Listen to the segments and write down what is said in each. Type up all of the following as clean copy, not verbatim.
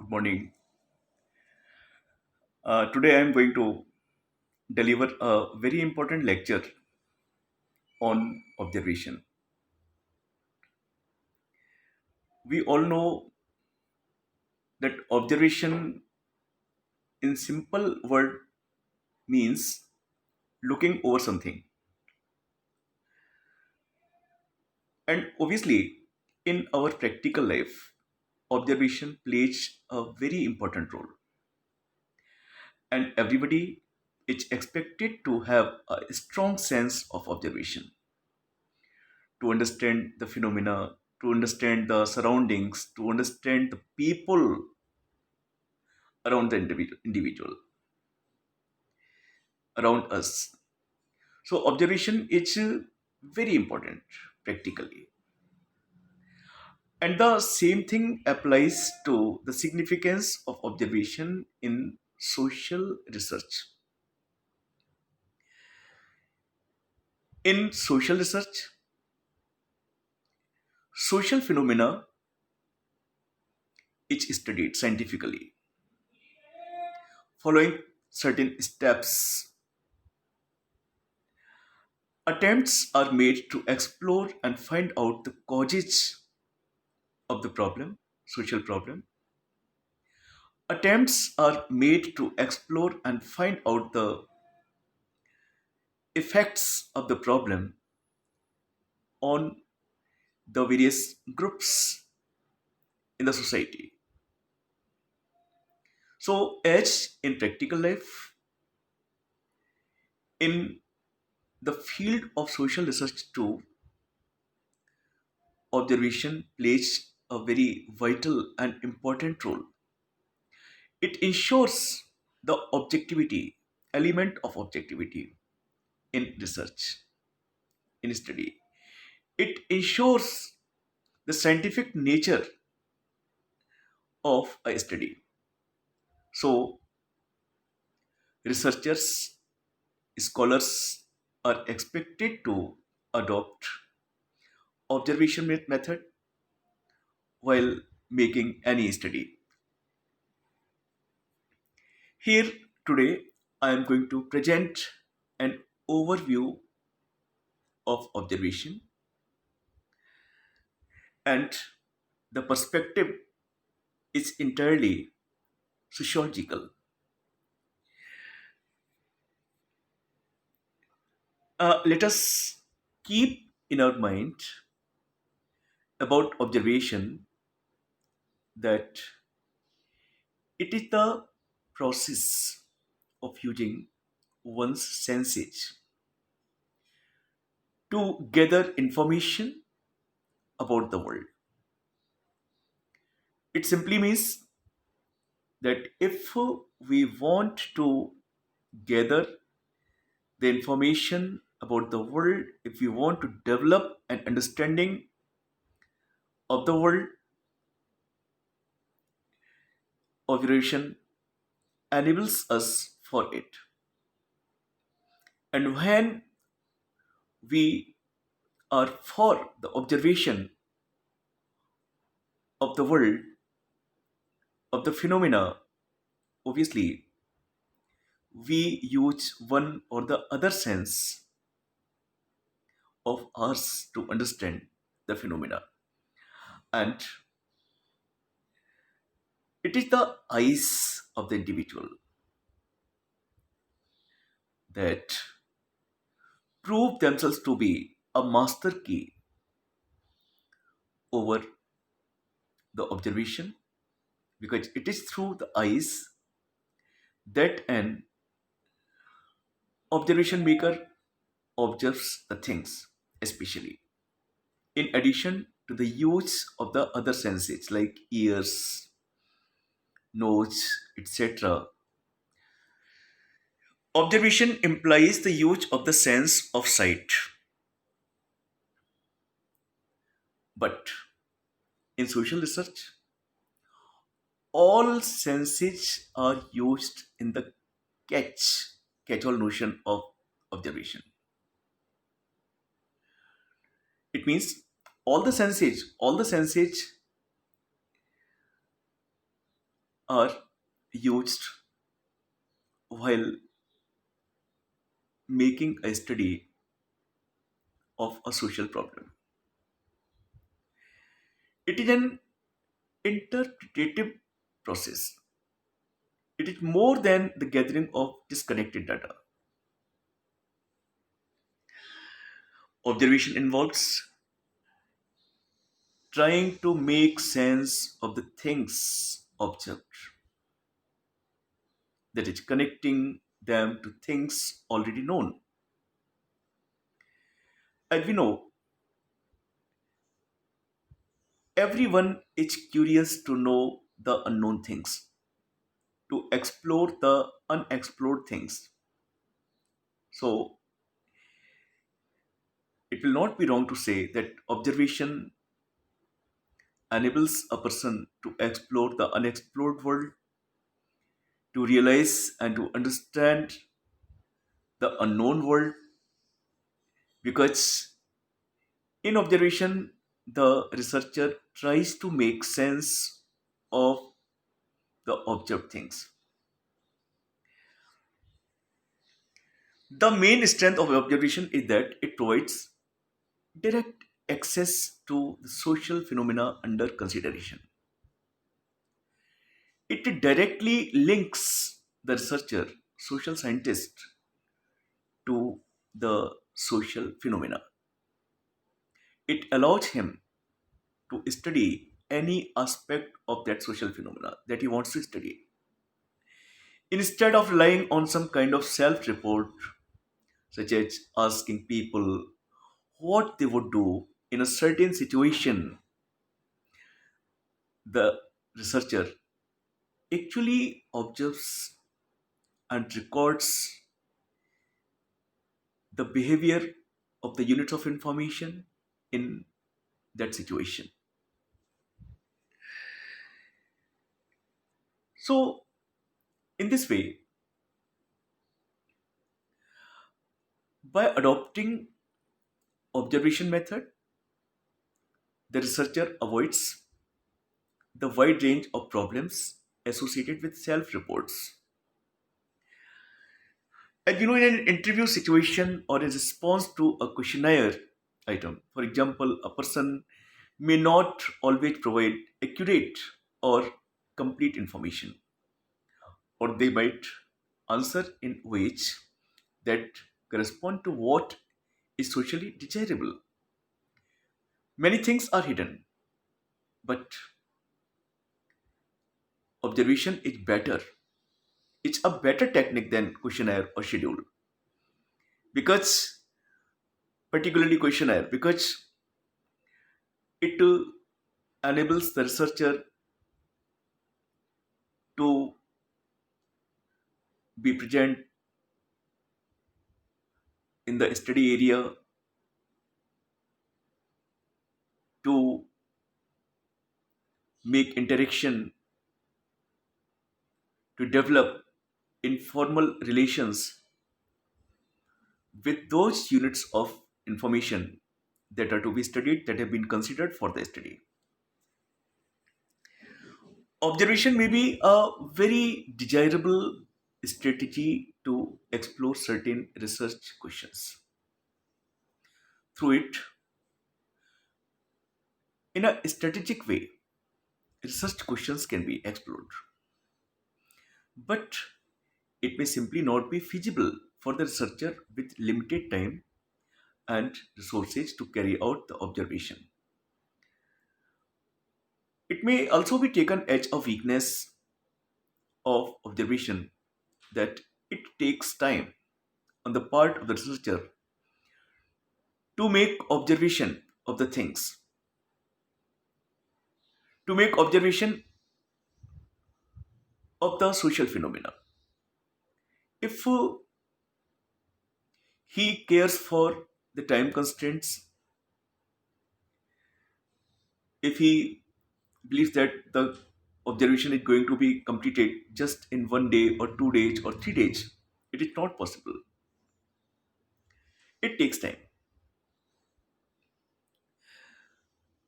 Good morning. Today I am going to deliver a very important lecture on observation. We all know that observation, in simple word, means looking over something. And obviously, in our practical life, observation plays a very important role. And everybody is expected to have a strong sense of observation, to understand the phenomena, to understand the surroundings, to understand the people around the individual around us. So observation is very important practically, and the same thing applies to the significance of observation in social research. In social research, social phenomena is studied scientifically, following certain steps. Attempts are made to explore and find out the causes of the problem, social problem. Attempts are made to explore and find out the effects of the problem on the various groups in the society. So, as in practical life, in the field of social research too, observation plays a very vital and important role. It ensures the objectivity, element of objectivity in research, in study. It ensures the scientific nature of a study. So, researchers, scholars are expected to adopt observation method while making any study. Here today I am going to present an overview of observation, and the perspective is entirely sociological. Let us keep in our mind about observation that it is the process of using one's senses to gather information about the world. It simply means that if we want to gather the information about the world, if we want to develop an understanding of the world, observation enables us for it. And when we are for the observation of the world, of the phenomena, obviously we use one or the other sense of us to understand the phenomena. And it is the eyes of the individual that prove themselves to be a master key over the observation, because it is through the eyes that an observation maker observes the things, especially in addition to the use of the other senses like ears, nose, etc. Observation implies the use of the sense of sight, but in social research, all senses are used in the catch-all notion of observation. It means all the senses are used while making a study of a social problem. It is an interpretative process. It is more than the gathering of disconnected data. Observation involves trying to make sense of the things observed, that is, connecting them to things already known. As we know, everyone is curious to know the unknown things, to explore the unexplored things. So, it will not be wrong to say that observation enables a person to explore the unexplored world, to realize and to understand the unknown world, because in observation, the researcher tries to make sense of the observed things. The main strength of observation is that it provides direct access to the social phenomena under consideration. It directly links the researcher, social scientist, to the social phenomena. It allows him to study any aspect of that social phenomena that he wants to study. Instead of relying on some kind of self report, such as asking people what they would do in a certain situation, the researcher actually observes and records the behavior of the units of information in that situation. So, in this way, by adopting observation method, the researcher avoids the wide range of problems associated with self reports. And you know, in an interview situation or in response to a questionnaire item, for example, a person may not always provide accurate or complete information, or they might answer in ways that correspond to what is socially desirable. Many things are hidden, but observation is better. It's a better technique than questionnaire or schedule, because, particularly questionnaire, because it enables the researcher to be present in the study area, to make interaction, to develop informal relations with those units of information that are to be studied, that have been considered for the study. Observation may be a very desirable strategy to explore certain research questions. Through it, in a strategic way, research questions can be explored, but it may simply not be feasible for the researcher with limited time and resources to carry out the observation. It may also be taken as a weakness of observation that it takes time on the part of the researcher to make observation of the things, to make observation of the social phenomena. If he cares for the time constraints, if he believes that the observation is going to be completed just in 1 day or 2 days or 3 days, it is not possible. It takes time.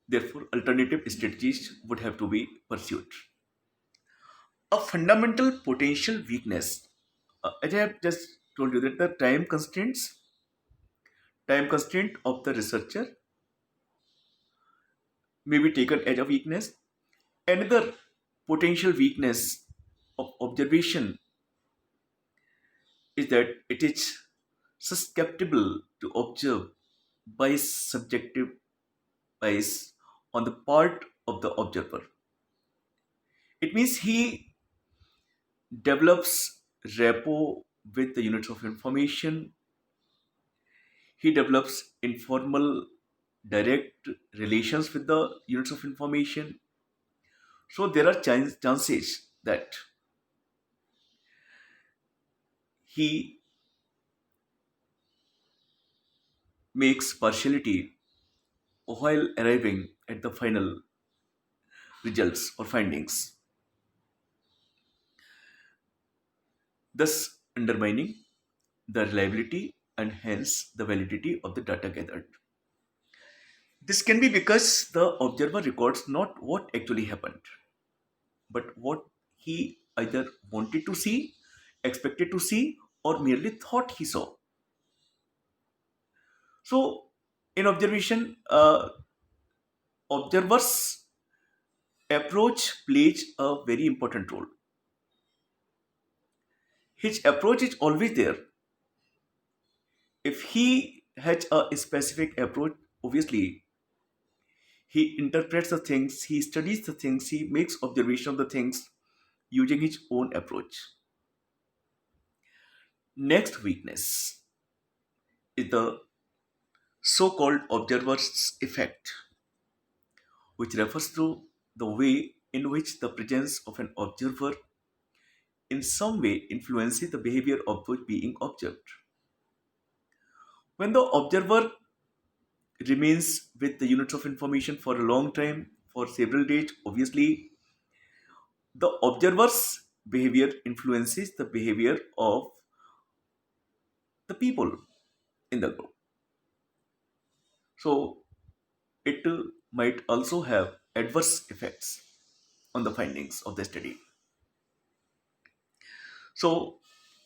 Therefore, alternative strategies would have to be pursued. A fundamental potential weakness. As I have just told you that the time constraint of the researcher may be taken as a weakness. Another potential weakness of observation is that it is susceptible to observe by subjective bias on the part of the observer. It means he develops rapport with the units of information, he develops informal, direct relations with the units of information. So there are chances that he makes partiality while arriving at the final results or findings, thus undermining the reliability and hence the validity of the data gathered. This can be because the observer records not what actually happened, but what he either wanted to see, expected to see, or merely thought he saw. So, in observation, observer's approach plays a very important role. His approach is always there. If he has a specific approach, obviously he interprets the things, he studies the things, he makes observation of the things using his own approach. Next weakness is the so-called observer's effect, which refers to the way in which the presence of an observer in some way influences the behavior of what's being observed. When the observer remains with the units of information for a long time, for several days, obviously the observer's behavior influences the behavior of the people in the group. So it might also have adverse effects on the findings of the study. So,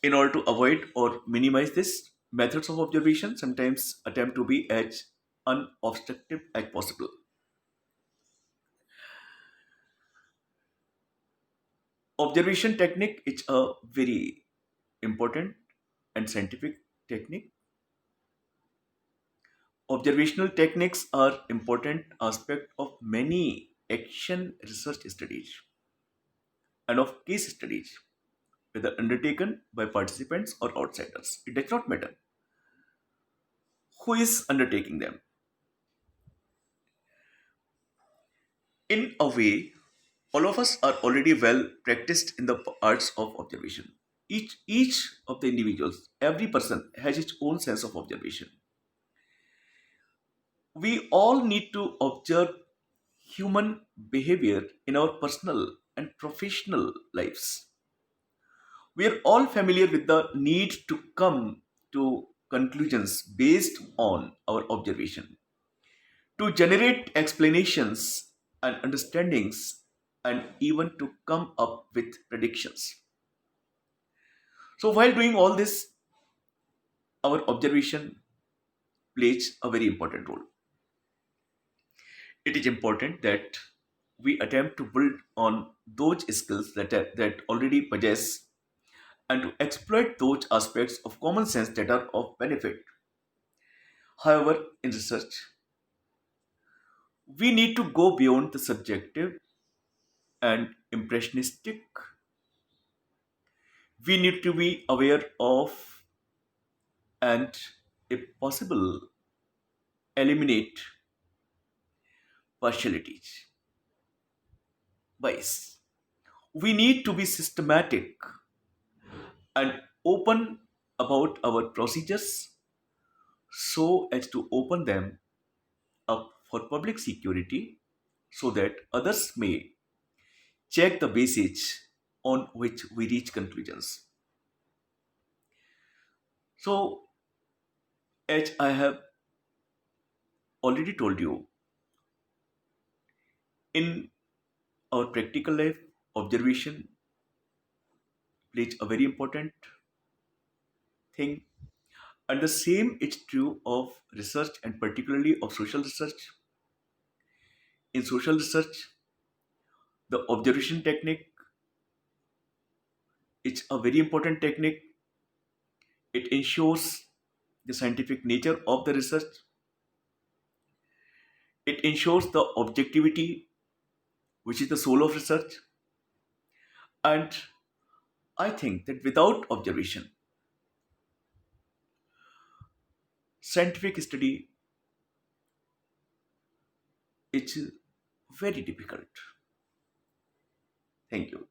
in order to avoid or minimize this, methods of observation sometimes attempt to be as unobstructive as possible. Observation technique is a very important and scientific technique. Observational techniques are important aspect of many action research studies and of case studies, whether undertaken by participants or outsiders. It does not matter who is undertaking them. In a way, all of us are already well practiced in the arts of observation. Each of the individuals, every person has its own sense of observation. We all need to observe human behavior in our personal and professional lives. We are all familiar with the need to come to conclusions based on our observation, to generate explanations and understandings, and even to come up with predictions. So, while doing all this, our observation plays a very important role. It is important that we attempt to build on those skills that already possess and to exploit those aspects of common sense that are of benefit. However, in research, we need to go beyond the subjective and impressionistic. We need to be aware of and, if possible, eliminate partialities, bias. We need to be systematic and open about our procedures so as to open them up for public security so that others may check the basis on which we reach conclusions. So, as I have already told you, in our practical life, observation plays a very important thing. And the same is true of research and particularly of social research. In social research, the observation technique is a very important technique. It ensures the scientific nature of the research. It ensures the objectivity, which is the soul of research. And I think that without observation, scientific study is very difficult. Thank you.